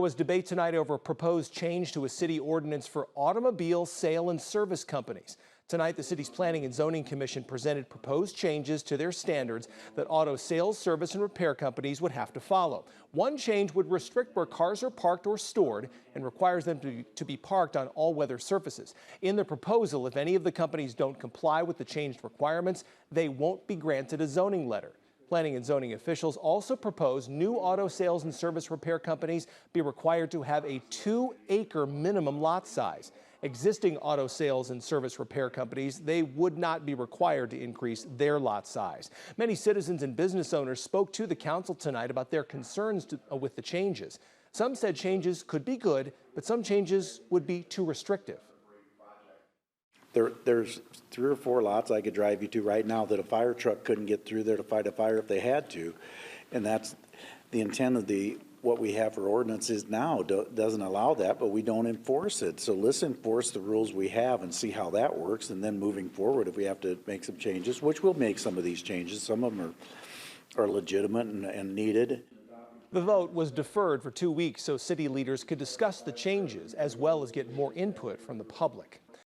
There was debate tonight over a proposed change to a city ordinance for automobile sale and service companies. Tonight, the city's Planning and Zoning Commission presented proposed changes to their standards that auto sales, service, and repair companies would have to follow. One change would restrict where cars are parked or stored and requires them to be parked on all-weather surfaces. In the proposal, if any of the companies don't comply with the changed requirements, they won't be granted a zoning letter. Planning and zoning officials also propose new auto sales and service repair companies be required to have a 2-acre minimum lot size. Existing auto sales and service repair companies, they would not be required to increase their lot size. Many citizens and business owners spoke to the council tonight about their concerns with the changes. Some said changes could be good, but some changes would be too restrictive. There's 3 or 4 lots I could drive you to right now that a fire truck couldn't get through there to fight a fire if they had to. And that's the intent of what we have for ordinances now. Doesn't allow that, but we don't enforce it. So let's enforce the rules we have and see how that works. And then moving forward, if we have to make some changes, which we'll make some of these changes, some of them are legitimate and needed. The vote was deferred for 2 weeks so city leaders could discuss the changes as well as get more input from the public.